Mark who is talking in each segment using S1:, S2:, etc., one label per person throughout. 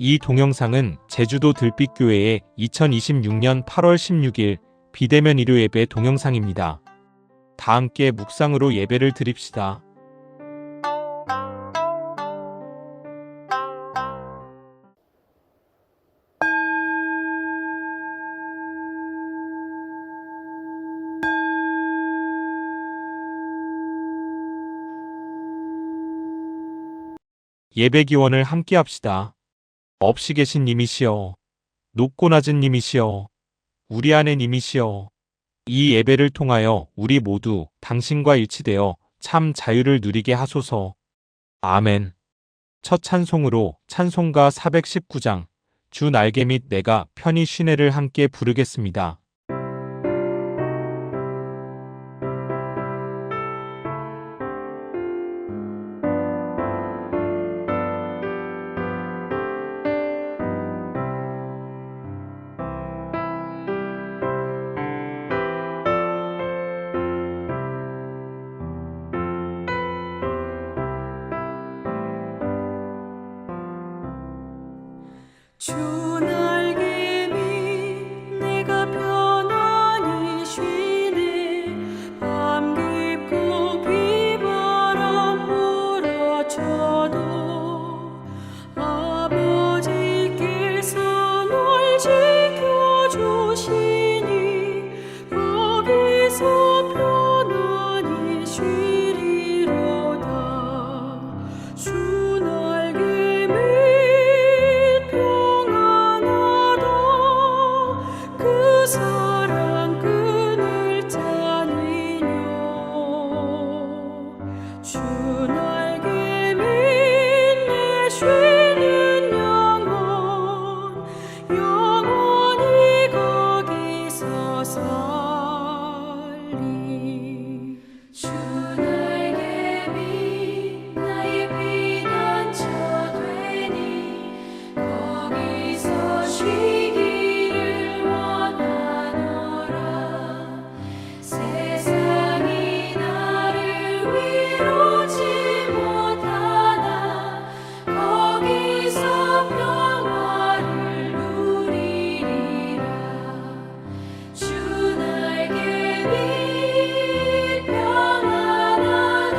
S1: 이 동영상은 제주도 들빛교회의 2026년 8월 16일 비대면 일요 예배 동영상입니다. 다 함께 묵상으로 예배를 드립시다. 예배 기원을 함께 합시다. 없이 계신 님이시여, 높고 낮은 님이시여, 우리 안에 님이시여, 이 예배를 통하여 우리 모두 당신과 일치되어 참 자유를 누리게 하소서. 아멘. 첫 찬송으로 찬송가 419장 주 날개 및 내가 편히 쉬네를 함께 부르겠습니다.
S2: 주 날개 밑 내가 편안히 쉬네. 밤 깊고 비바람 몰아쳐도 아버지께서 널 지켜주시니 거기서 편안히 쉬리로다. 주 날개 밑 그 사랑 끈을 짜니뇨. 주 날개 밑 내 쉬는 영혼 영원히 거기서 살리. 주 날개 밑 나의 피난처 되니 거기서 쉬기를 원하노라. 세상이 나를 위로치 못하나 거기서 평화를 누리리라. 주 날개 밑 평안하다.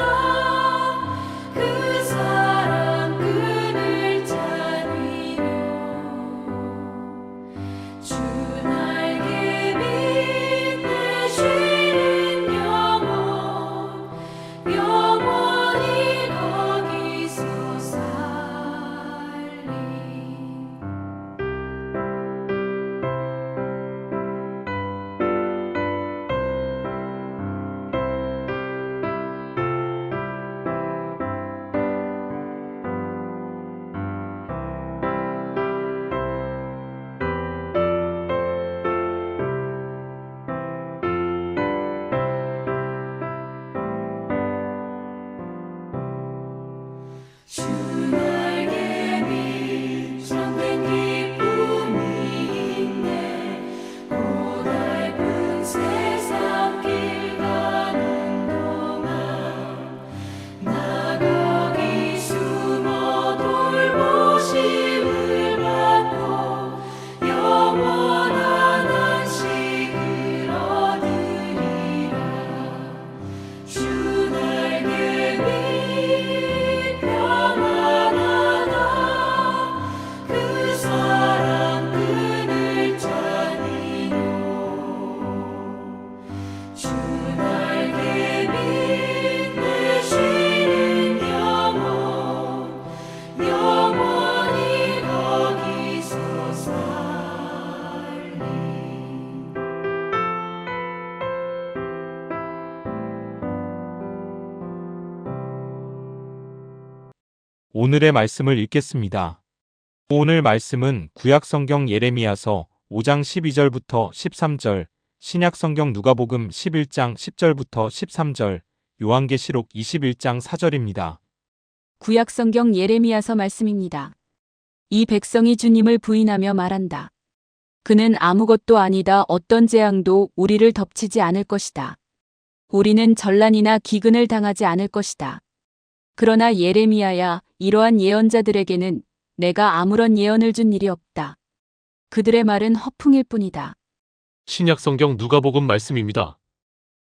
S2: 그 사랑 끈을 짜니뇨. 주 날개 밑 내 쉬는 영혼 영원히 거기서 살리. 주 날개 밑 참된 기쁨이 있네. 고달픈 세상 길 가는 동안 나 거기 숨어 돌보심을 받고 영원한 안식을 얻으리라. 주 날개 밑 평안하다. 그 사랑 끈을 짜니뇨. 주 날개 밑 내 쉬는 영혼 영원히 거기서 살리.
S1: 오늘의 말씀을 읽겠습니다. 오늘 말씀은 구약성경 예레미야서 5장 12절부터 13절, 신약성경 누가복음 11장 10절부터 13절, 요한계시록 21장 4절입니다.
S3: 구약성경 예레미야서 말씀입니다. 이 백성이 주님을 부인하며 말한다. 그는 아무것도 아니다. 어떤 재앙도 우리를 덮치지 않을 것이다. 우리는 전란이나 기근을 당하지 않을 것이다. 그러나 예레미야야, 이러한 예언자들에게는 내가 아무런 예언을 준 일이 없다. 그들의 말은 허풍일 뿐이다.
S4: 신약성경 누가복음 말씀입니다.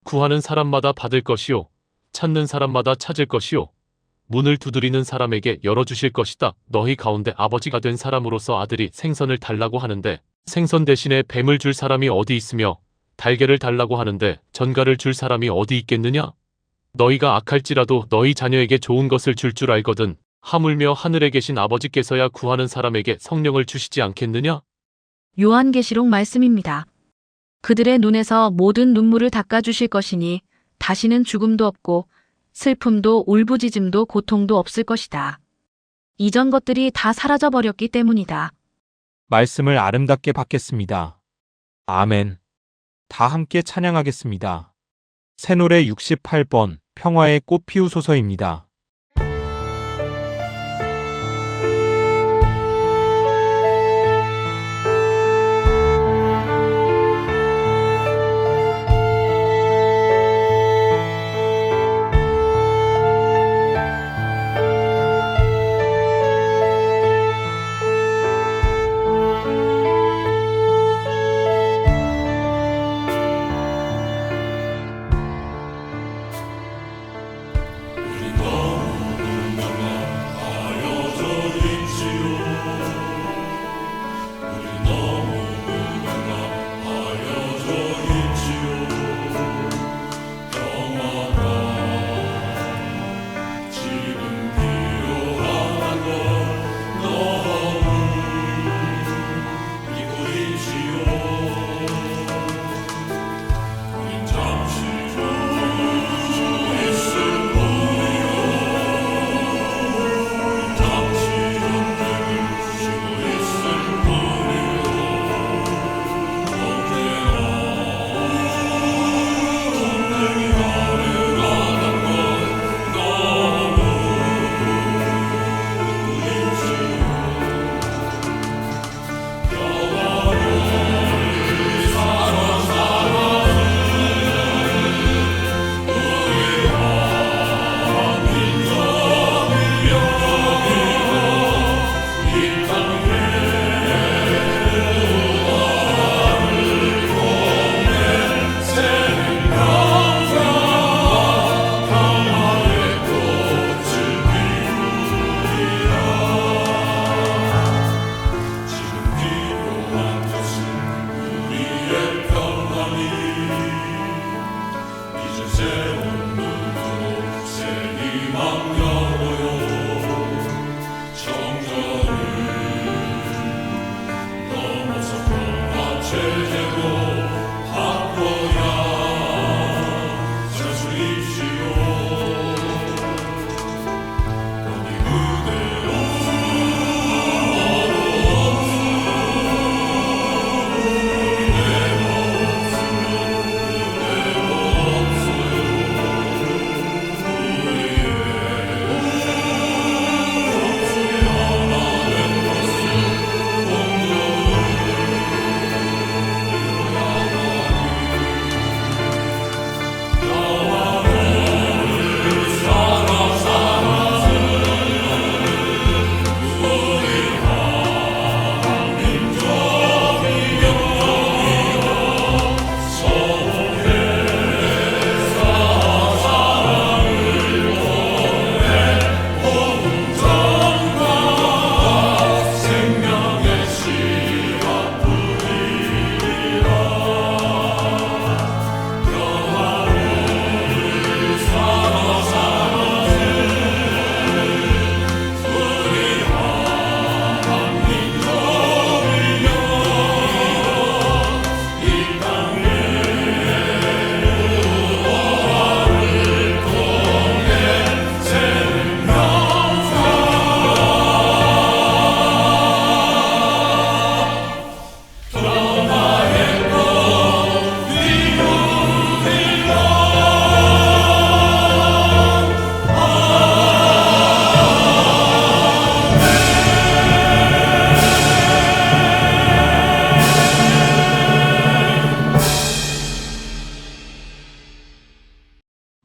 S4: 구하는 사람마다 받을 것이요 찾는 사람마다 찾을 것이요 문을 두드리는 사람에게 열어주실 것이다. 너희 가운데 아버지가 된 사람으로서 아들이 생선을 달라고 하는데 생선 대신에 뱀을 줄 사람이 어디 있으며 달걀을 달라고 하는데 전갈을 줄 사람이 어디 있겠느냐? 너희가 악할지라도 너희 자녀에게 좋은 것을 줄 줄 알거든. 하물며 하늘에 계신 아버지께서야 구하는 사람에게 성령을 주시지 않겠느냐?
S5: 요한계시록 말씀입니다. 그들의 눈에서 모든 눈물을 닦아주실 것이니 다시는 죽음도 없고 슬픔도 울부짖음도 고통도 없을 것이다. 이전 것들이 다 사라져버렸기 때문이다.
S1: 말씀을 아름답게 받겠습니다. 아멘. 다 함께 찬양하겠습니다. 새노래 68번 평화의 꽃 피우소서입니다.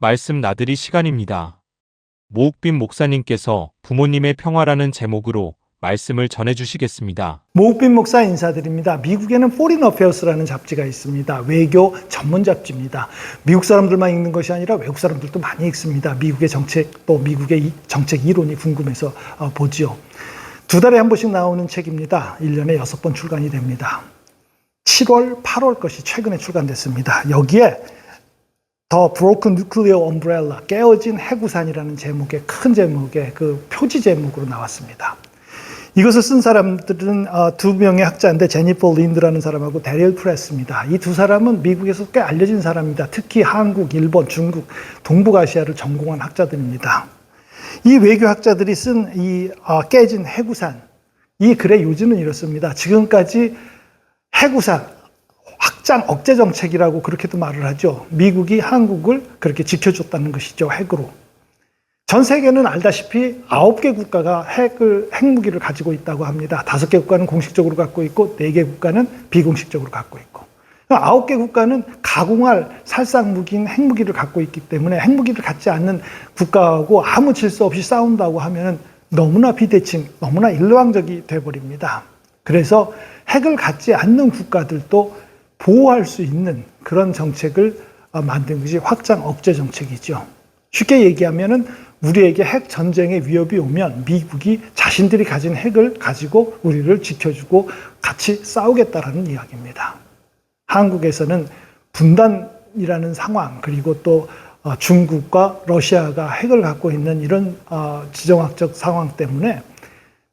S1: 말씀 나들이 시간입니다. 모욱빈 목사님께서 부모님의 평화라는 제목으로 말씀을 전해주시겠습니다.
S6: 모욱빈 목사 인사드립니다. 미국에는 Foreign Affairs라는 잡지가 있습니다. 외교 전문 잡지입니다. 미국 사람들만 읽는 것이 아니라 외국 사람들도 많이 읽습니다. 미국의 정책, 또 미국의 정책 이론이 궁금해서 보지요. 2달에 한 번씩 나오는 책입니다. 1년에 6번 출간이 됩니다. 7월, 8월 것이 최근에 출간됐습니다. 여기에 The Broken Nuclear Umbrella, 깨어진 해구산이라는 제목의 큰 제목의 그 표지 제목으로 나왔습니다. 이것을 쓴 사람들은 두 명의 학자인데 제니퍼 린드라는 사람하고 데릴 프레스입니다. 이 두 사람은 미국에서 꽤 알려진 사람입니다. 특히 한국, 일본, 중국, 동북아시아를 전공한 학자들입니다. 이 외교학자들이 쓴 이 깨진 해구산, 이 글의 요지는 이렇습니다. 지금까지 해구산, 확장 억제 정책이라고 그렇게도 말을 하죠. 미국이 한국을 그렇게 지켜줬다는 것이죠, 핵으로. 전 세계는 알다시피 9개 국가가 핵무기를 가지고 있다고 합니다. 5개 국가는 공식적으로 갖고 있고 4개 국가는 비공식적으로 갖고 있고 9개 국가는 가공할 살상무기인 핵무기를 갖고 있기 때문에 핵무기를 갖지 않는 국가하고 아무 질서 없이 싸운다고 하면 너무나 비대칭, 너무나 일방적이 돼버립니다. 그래서 핵을 갖지 않는 국가들도 보호할 수 있는 그런 정책을 만든 것이 확장 억제 정책이죠. 쉽게 얘기하면은 우리에게 핵 전쟁의 위협이 오면 미국이 자신들이 가진 핵을 가지고 우리를 지켜주고 같이 싸우겠다라는 이야기입니다. 한국에서는 분단이라는 상황, 그리고 또 중국과 러시아가 핵을 갖고 있는 이런 지정학적 상황 때문에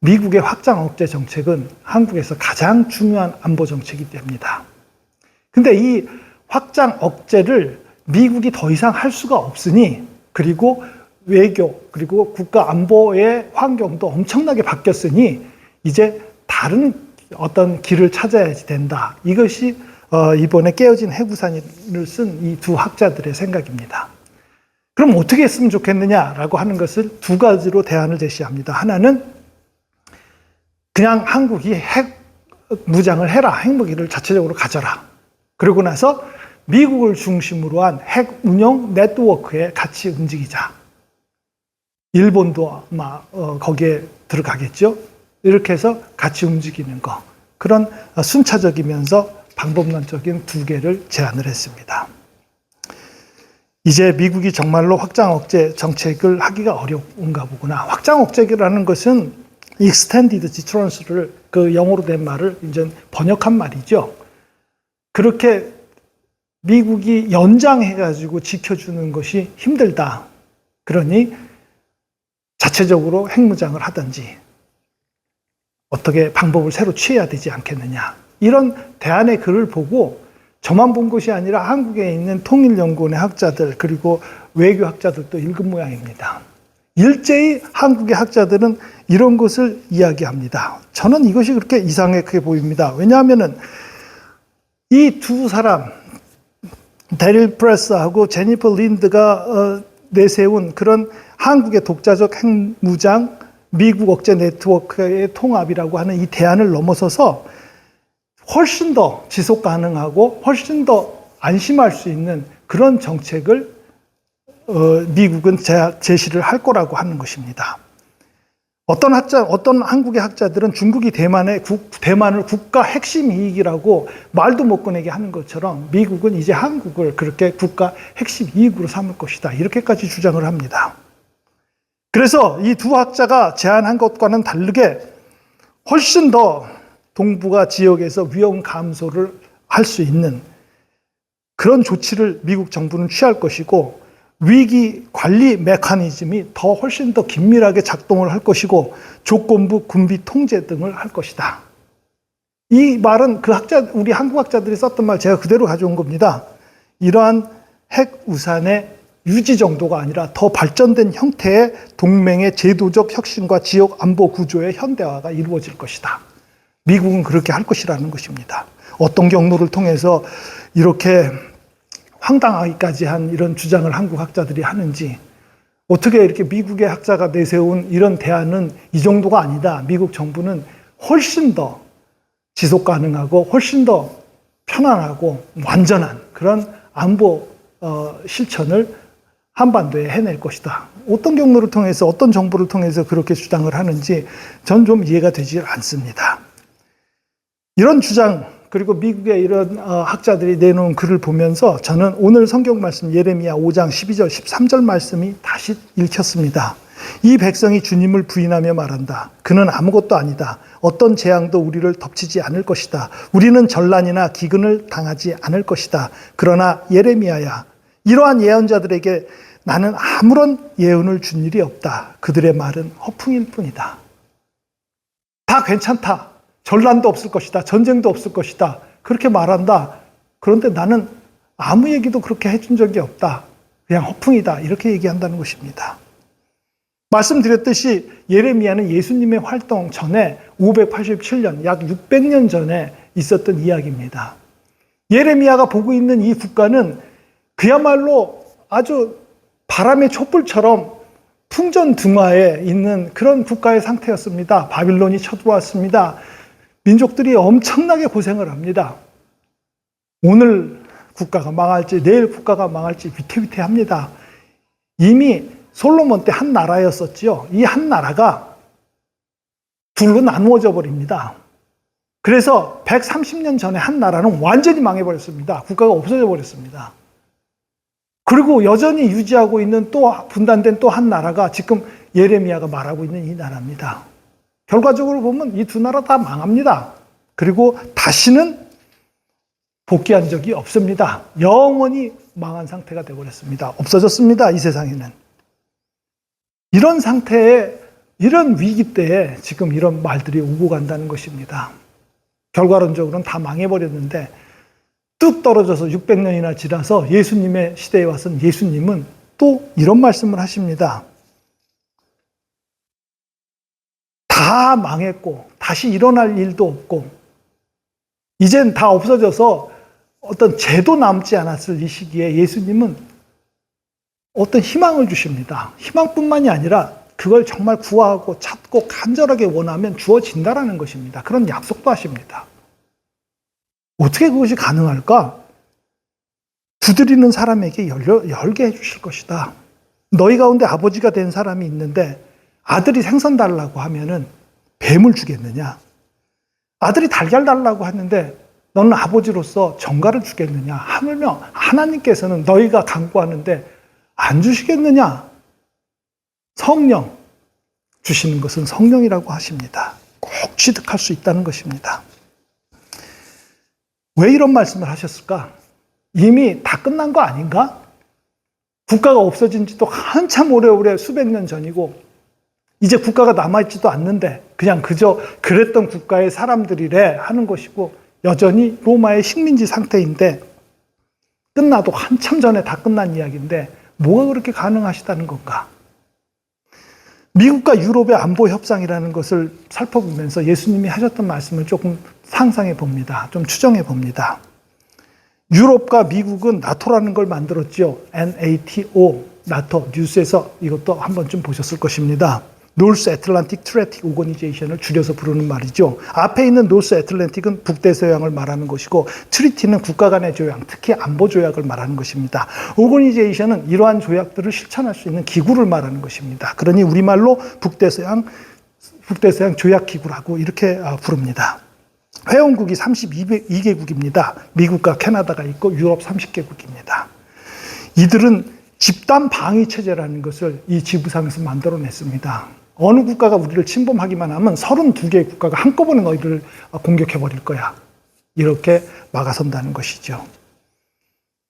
S6: 미국의 확장 억제 정책은 한국에서 가장 중요한 안보 정책이 됩니다. 근데 이 확장 억제를 미국이 더 이상 할 수가 없으니, 그리고 외교, 그리고 국가 안보의 환경도 엄청나게 바뀌었으니 이제 다른 어떤 길을 찾아야 된다. 이것이 이번에 깨어진 해구산을 쓴 이 두 학자들의 생각입니다. 그럼 어떻게 했으면 좋겠느냐라고 하는 것을 두 가지로 대안을 제시합니다. 하나는 그냥 한국이 핵 무장을 해라. 핵무기를 자체적으로 가져라. 그러고 나서 미국을 중심으로 한 핵 운영 네트워크에 같이 움직이자. 일본도 아마 거기에 들어가겠죠. 이렇게 해서 같이 움직이는 거. 그런 순차적이면서 방법론적인 두 개를 제안을 했습니다. 이제 미국이 정말로 확장 억제 정책을 하기가 어려운가 보구나. 확장 억제라는 것은 extended deterrence를 그 영어로 된 말을 이제 번역한 말이죠. 그렇게 미국이 연장해가지고 지켜주는 것이 힘들다. 그러니 자체적으로 핵무장을 하든지 어떻게 방법을 새로 취해야 되지 않겠느냐. 이런 대안의 글을 보고 저만 본 것이 아니라 한국에 있는 통일연구원의 학자들, 그리고 외교학자들도 읽은 모양입니다. 일제히 한국의 학자들은 이런 것을 이야기합니다. 저는 이것이 그렇게 이상하게 보입니다. 왜냐하면 이 두 사람, 데릴 프레스하고 제니퍼 린드가 내세운 그런 한국의 독자적 핵무장, 미국 억제 네트워크의 통합이라고 하는 이 대안을 넘어서서 훨씬 더 지속 가능하고 훨씬 더 안심할 수 있는 그런 정책을 미국은 제시를 할 거라고 하는 것입니다. 어떤 한국의 학자들은 중국이 대만을 국가 핵심 이익이라고 말도 못 꺼내게 하는 것처럼 미국은 이제 한국을 그렇게 국가 핵심 이익으로 삼을 것이다. 이렇게까지 주장을 합니다. 그래서 이 두 학자가 제안한 것과는 다르게 훨씬 더 동북아 지역에서 위험 감소를 할 수 있는 그런 조치를 미국 정부는 취할 것이고, 위기 관리 메커니즘이 훨씬 더 긴밀하게 작동을 할 것이고, 조건부 군비 통제 등을 할 것이다. 이 말은 우리 한국 학자들이 썼던 말 제가 그대로 가져온 겁니다. 이러한 핵 우산의 유지 정도가 아니라 더 발전된 형태의 동맹의 제도적 혁신과 지역 안보 구조의 현대화가 이루어질 것이다. 미국은 그렇게 할 것이라는 것입니다. 어떤 경로를 통해서 이렇게 황당하기까지 한 이런 주장을 한국 학자들이 하는지, 어떻게 이렇게 미국의 학자가 내세운 이런 대안은 이 정도가 아니다. 미국 정부는 훨씬 더 지속 가능하고 훨씬 더 편안하고 완전한 그런 안보 실천을 한반도에 해낼 것이다. 어떤 경로를 통해서 어떤 정보를 통해서 그렇게 주장을 하는지 전 좀 이해가 되지 않습니다. 이런 주장 그리고 미국의 이런 학자들이 내놓은 글을 보면서 저는 오늘 성경 말씀 예레미야 5장 12절 13절 말씀이 다시 읽혔습니다. 이 백성이 주님을 부인하며 말한다. 그는 아무것도 아니다. 어떤 재앙도 우리를 덮치지 않을 것이다. 우리는 전란이나 기근을 당하지 않을 것이다. 그러나 예레미야야, 이러한 예언자들에게 나는 아무런 예언을 준 일이 없다. 그들의 말은 허풍일 뿐이다. 다 괜찮다. 전란도 없을 것이다. 전쟁도 없을 것이다. 그렇게 말한다. 그런데 나는 아무 얘기도 그렇게 해준 적이 없다. 그냥 허풍이다. 이렇게 얘기한다는 것입니다. 말씀드렸듯이 예레미야는 예수님의 활동 전에 587년, 약 600년 전에 있었던 이야기입니다. 예레미야가 보고 있는 이 국가는 그야말로 아주 바람의 촛불처럼 풍전등화에 있는 그런 국가의 상태였습니다. 바빌론이 쳐들어왔습니다. 민족들이 엄청나게 고생을 합니다. 오늘 국가가 망할지 내일 국가가 망할지 위태위태합니다. 이미 솔로몬 때 한 나라였었지요. 이 한 나라가 둘로 나누어져 버립니다. 그래서 130년 전에 한 나라는 완전히 망해버렸습니다. 국가가 없어져 버렸습니다. 그리고 여전히 유지하고 있는 또 분단된 또 한 나라가 지금 예레미야가 말하고 있는 이 나라입니다. 결과적으로 보면 이 두 나라 다 망합니다. 그리고 다시는 복귀한 적이 없습니다. 영원히 망한 상태가 되어버렸습니다. 없어졌습니다. 이 세상에는. 이런 상태에, 이런 위기 때에 지금 이런 말들이 오고 간다는 것입니다. 결과론적으로는 다 망해버렸는데 뚝 떨어져서 600년이나 지나서 예수님의 시대에 와서는 예수님은 또 이런 말씀을 하십니다. 다 망했고 다시 일어날 일도 없고 이젠 다 없어져서 어떤 죄도 남지 않았을 이 시기에 예수님은 어떤 희망을 주십니다. 희망뿐만이 아니라 그걸 정말 구하고 찾고 간절하게 원하면 주어진다라는 것입니다. 그런 약속도 하십니다. 어떻게 그것이 가능할까? 두드리는 사람에게 열게 해주실 것이다. 너희 가운데 아버지가 된 사람이 있는데 아들이 생선 달라고 하면은 뱀을 주겠느냐? 아들이 달걀 달라고 하는데 너는 아버지로서 정갈을 주겠느냐? 하물며 하나님께서는 너희가 간구하는데 안 주시겠느냐? 성령 주시는 것은 성령이라고 하십니다. 꼭 취득할 수 있다는 것입니다. 왜 이런 말씀을 하셨을까? 이미 다 끝난 거 아닌가? 국가가 없어진 지도 한참 오래오래 수백 년 전이고 이제 국가가 남아있지도 않는데 그냥 그저 그랬던 국가의 사람들이래 하는 것이고 여전히 로마의 식민지 상태인데 끝나도 한참 전에 다 끝난 이야기인데 뭐가 그렇게 가능하시다는 건가? 미국과 유럽의 안보 협상이라는 것을 살펴보면서 예수님이 하셨던 말씀을 조금 상상해 봅니다. 좀 추정해 봅니다. 유럽과 미국은 나토라는 걸 만들었죠. NATO, 나토. 뉴스에서 이것도 한 번쯤 보셨을 것입니다. 노스 애틀란틱 트레틱 오거니제이션을 줄여서 부르는 말이죠. 앞에 있는 노스 애틀란틱은 북대서양을 말하는 것이고 트리티는 국가 간의 조약, 특히 안보 조약을 말하는 것입니다. 오거니제이션은 이러한 조약들을 실천할 수 있는 기구를 말하는 것입니다. 그러니 우리말로 북대서양 조약기구라고 이렇게 부릅니다. 회원국이 32개국입니다. 미국과 캐나다가 있고 유럽 30개국입니다. 이들은 집단 방위 체제라는 것을 이 지구상에서 만들어냈습니다. 어느 국가가 우리를 침범하기만 하면 32개의 국가가 한꺼번에 너희를 공격해버릴 거야. 이렇게 막아선다는 것이죠.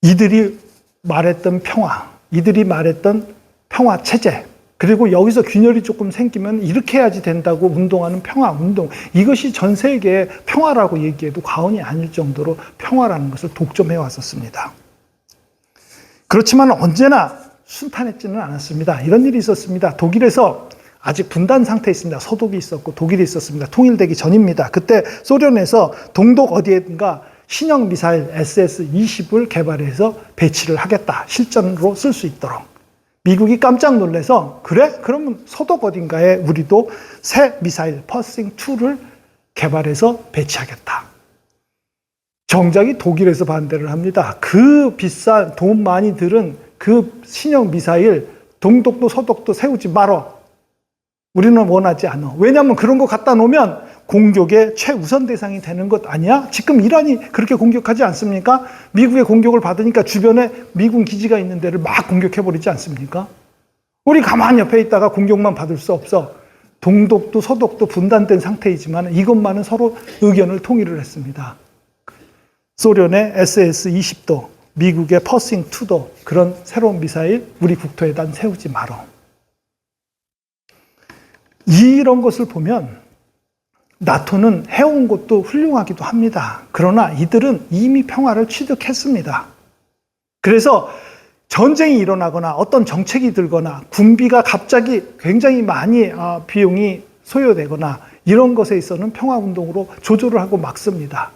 S6: 이들이 말했던 평화, 이들이 말했던 평화 체제, 그리고 여기서 균열이 조금 생기면 이렇게 해야지 된다고 운동하는 평화 운동, 이것이 전 세계의 평화라고 얘기해도 과언이 아닐 정도로 평화라는 것을 독점해 왔었습니다. 그렇지만 언제나 순탄했지는 않았습니다. 이런 일이 있었습니다. 독일에서 아직 분단 상태에 있습니다. 서독이 있었고 독일이 있었습니다. 통일되기 전입니다. 그때 소련에서 동독 어디에든가 신형 미사일 SS-20을 개발해서 배치를 하겠다. 실전으로 쓸 수 있도록. 미국이 깜짝 놀라서 그래? 그러면 서독 어딘가에 우리도 새 미사일 퍼싱2를 개발해서 배치하겠다. 정작이 독일에서 반대를 합니다. 그 비싼 돈 많이 들은 그 신형 미사일 동독도 서독도 세우지 말어. 우리는 원하지 않아. 왜냐하면 그런 거 갖다 놓으면 공격의 최우선 대상이 되는 것 아니야? 지금 이란이 그렇게 공격하지 않습니까? 미국의 공격을 받으니까 주변에 미군 기지가 있는 데를 막 공격해버리지 않습니까? 우리 가만히 옆에 있다가 공격만 받을 수 없어. 동독도 서독도 분단된 상태이지만 이것만은 서로 의견을 통일을 했습니다. 소련의 SS-20도, 미국의 퍼싱2도 그런 새로운 미사일 우리 국토에다 세우지 말어. 이런 것을 보면 나토는 해온 것도 훌륭하기도 합니다. 그러나 이들은 이미 평화를 취득했습니다. 그래서 전쟁이 일어나거나 어떤 정책이 들거나 군비가 갑자기 굉장히 많이 비용이 소요되거나 이런 것에 있어서는 평화운동으로 조절을 하고 막습니다.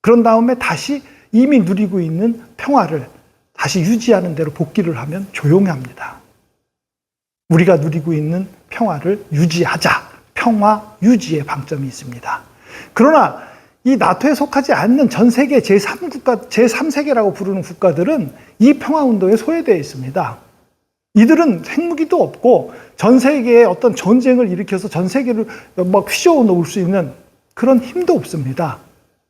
S6: 그런 다음에 다시 이미 누리고 있는 평화를 다시 유지하는 대로 복귀를 하면 조용히 합니다. 우리가 누리고 있는 평화를 유지하자. 평화 유지의 방점이 있습니다. 그러나 이 나토에 속하지 않는 전 세계 제3국가, 제3세계라고 부르는 국가들은 이 평화운동에 소외되어 있습니다. 이들은 핵무기도 없고 전 세계에 어떤 전쟁을 일으켜서 전 세계를 막 휘저어 놓을 수 있는 그런 힘도 없습니다.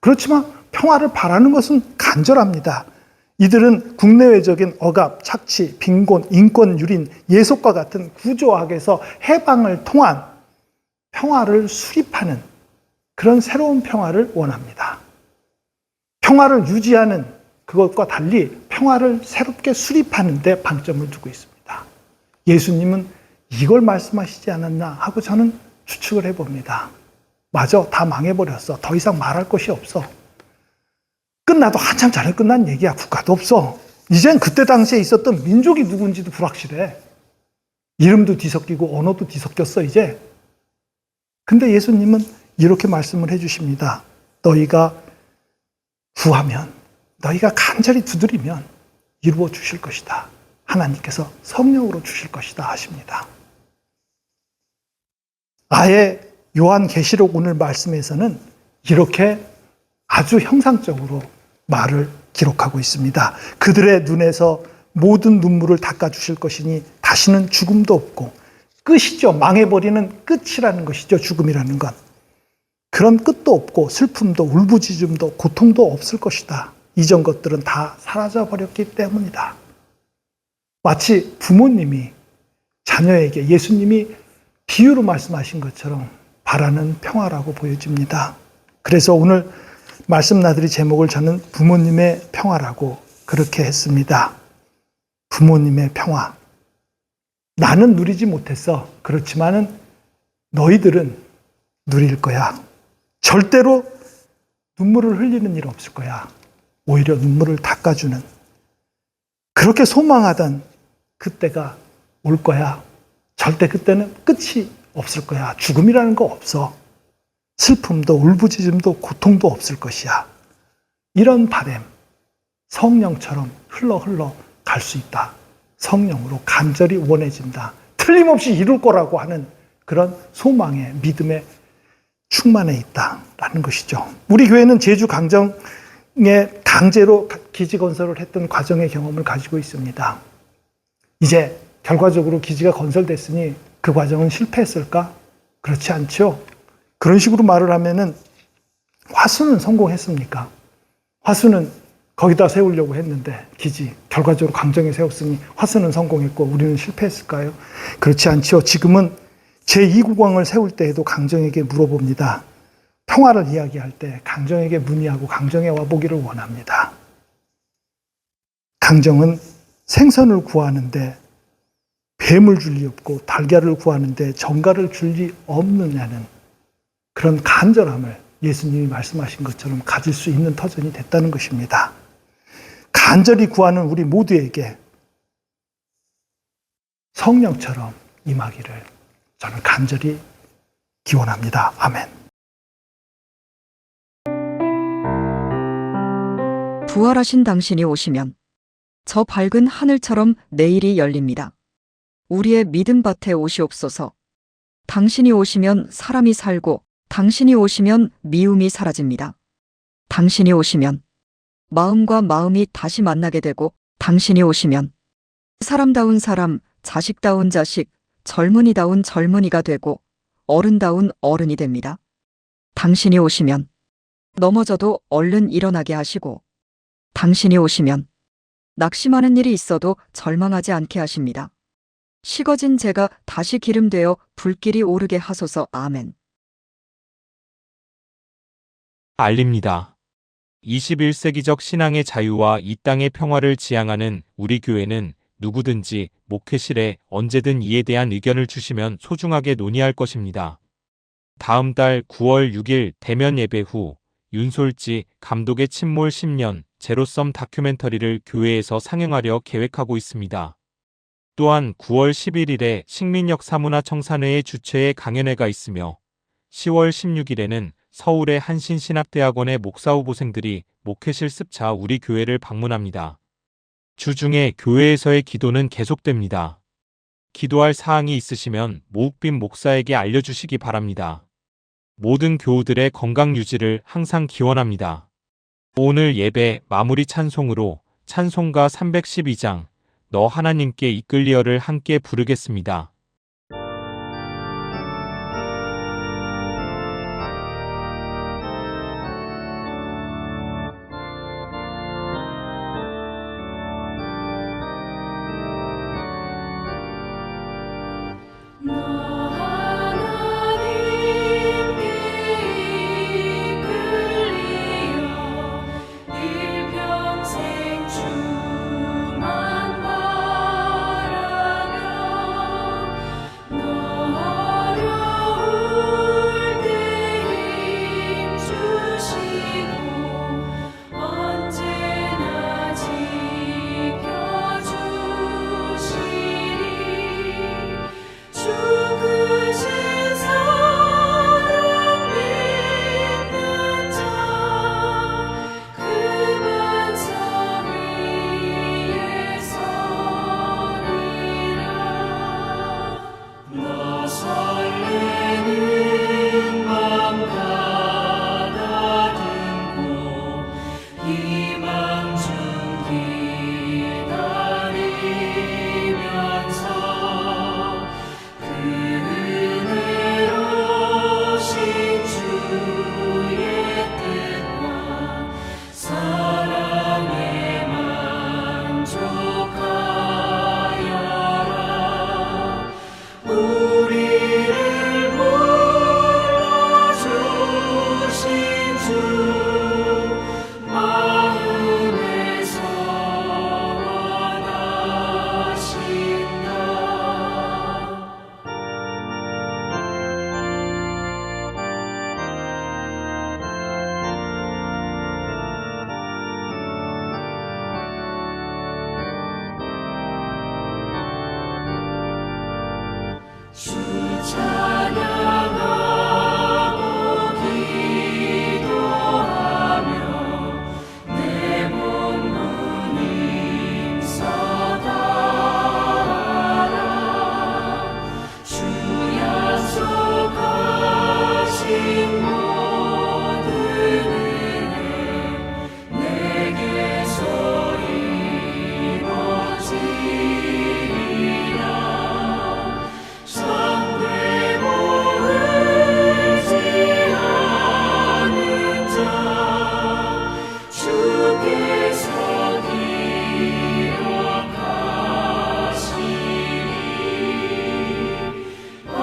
S6: 그렇지만 평화를 바라는 것은 간절합니다. 이들은 국내외적인 억압, 착취, 빈곤, 인권 유린, 예속과 같은 구조학에서 해방을 통한 평화를 수립하는 그런 새로운 평화를 원합니다. 평화를 유지하는 그것과 달리 평화를 새롭게 수립하는 데 방점을 두고 있습니다. 예수님은 이걸 말씀하시지 않았나 하고 저는 추측을 해봅니다. 맞아, 다 망해버렸어. 더 이상 말할 것이 없어. 끝나도 한참 전에 끝난 얘기야. 국가도 없어. 이젠 그때 당시에 있었던 민족이 누군지도 불확실해. 이름도 뒤섞이고 언어도 뒤섞였어 이제. 근데 예수님은 이렇게 말씀을 해주십니다. 너희가 구하면, 너희가 간절히 두드리면 이루어 주실 것이다. 하나님께서 성령으로 주실 것이다 하십니다. 아예 요한계시록 오늘 말씀에서는 이렇게 아주 형상적으로 말을 기록하고 있습니다. 그들의 눈에서 모든 눈물을 닦아주실 것이니 다시는 죽음도 없고, 끝이죠. 망해버리는 끝이라는 것이죠. 죽음이라는 건. 그런 끝도 없고 슬픔도 울부짖음도 고통도 없을 것이다. 이전 것들은 다 사라져버렸기 때문이다. 마치 부모님이 자녀에게 예수님이 비유로 말씀하신 것처럼 바라는 평화라고 보여집니다. 그래서 오늘 말씀 나들이 제목을 저는 부모님의 평화라고 그렇게 했습니다. 부모님의 평화. 나는 누리지 못했어. 그렇지만은 너희들은 누릴 거야. 절대로 눈물을 흘리는 일 없을 거야. 오히려 눈물을 닦아주는, 그렇게 소망하던 그때가 올 거야. 절대 그때는 끝이 없을 거야. 죽음이라는 거 없어. 슬픔도 울부짖음도 고통도 없을 것이야. 이런 바람, 성령처럼 흘러 갈 수 있다. 성령으로 간절히 원해진다. 틀림없이 이룰 거라고 하는 그런 소망의 믿음에 충만해 있다라는 것이죠. 우리 교회는 제주 강정에 강제로 기지 건설을 했던 과정의 경험을 가지고 있습니다. 이제 결과적으로 기지가 건설됐으니 그 과정은 실패했을까? 그렇지 않죠. 그런 식으로 말을 하면은 화수는 성공했습니까? 화수는 거기다 세우려고 했는데 기지 결과적으로 강정에 세웠으니 화수는 성공했고 우리는 실패했을까요? 그렇지 않죠. 지금은 제2국왕을 세울 때에도 강정에게 물어봅니다. 평화를 이야기할 때 강정에게 문의하고 강정에 와보기를 원합니다. 강정은 생선을 구하는데 뱀을 줄 리 없고 달걀을 구하는데 정갈을 줄 리 없느냐는 그런 간절함을 예수님이 말씀하신 것처럼 가질 수 있는 터전이 됐다는 것입니다. 간절히 구하는 우리 모두에게 성령처럼 임하기를 저는 간절히 기원합니다. 아멘.
S7: 부활하신 당신이 오시면 저 밝은 하늘처럼 내일이 열립니다. 우리의 믿음 밭에 오시옵소서. 당신이 오시면 사람이 살고 당신이 오시면 미움이 사라집니다. 당신이 오시면 마음과 마음이 다시 만나게 되고 당신이 오시면 사람다운 사람, 자식다운 자식, 젊은이다운 젊은이가 되고 어른다운 어른이 됩니다. 당신이 오시면 넘어져도 얼른 일어나게 하시고 당신이 오시면 낙심하는 일이 있어도 절망하지 않게 하십니다. 식어진 재가 다시 기름되어 불길이 오르게 하소서. 아멘.
S1: 알립니다. 21세기적 신앙의 자유와 이 땅의 평화를 지향하는 우리 교회는 누구든지 목회실에 언제든 이에 대한 의견을 주시면 소중하게 논의할 것입니다. 다음 달 9월 6일 대면 예배 후 윤솔지 감독의 침몰 10년 제로섬 다큐멘터리를 교회에서 상영하려 계획하고 있습니다. 또한 9월 11일에 식민역 사문화청산회의 주최의 강연회가 있으며 10월 16일에는 서울의 한신신학대학원의 목사 후보생들이 목회실 습차 우리 교회를 방문합니다. 주중에 교회에서의 기도는 계속됩니다. 기도할 사항이 있으시면 모욱빈 목사에게 알려주시기 바랍니다. 모든 교우들의 건강 유지를 항상 기원합니다. 오늘 예배 마무리 찬송으로 찬송가 312장 너 하나님께 이끌리어를 함께 부르겠습니다.
S2: 너 하나님께 이끌리어 일평생 주만 바라며 너 어려울 때 힘주시고 언제나 지켜주시리 죽으신 사랑 믿는 자 그 반석 위에 서리라 너 설레는 맘 가다듬고 희망 중 기다리면서 은혜로우신 주의 뜻과 사랑에 만족하여라 우리를 불러주신 주 마음에서 원하신다. 주 찬양하고 기도하며 내 몸 힘써다하라 주 약속하신 모든 은혜 내게서 이루어지리라 상대모 의지하는 자 주께서 기억하시리 아멘.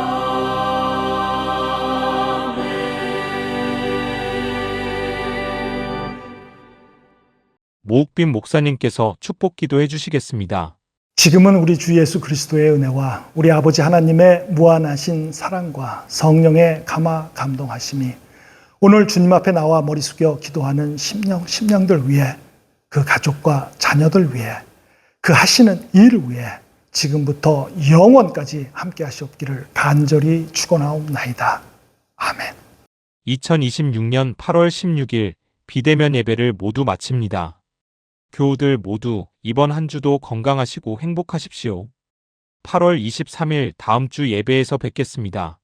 S1: 모욱빈 목사님께서 축복 기도해 주시겠습니다.
S6: 지금은 우리 주 예수 그리스도의 은혜와 우리 아버지 하나님의 무한하신 사랑과 성령의 감화 감동하심이 오늘 주님 앞에 나와 머리 숙여 기도하는 심령들 위해 그 가족과 자녀들 위해 그 하시는 일 위해 지금부터 영원까지 함께 하시옵기를 간절히 축원하옵나이다. 아멘.
S1: 2026년 8월 16일 비대면 예배를 모두 마칩니다. 교우들 모두 이번 한 주도 건강하시고 행복하십시오. 8월 23일 다음 주 예배에서 뵙겠습니다.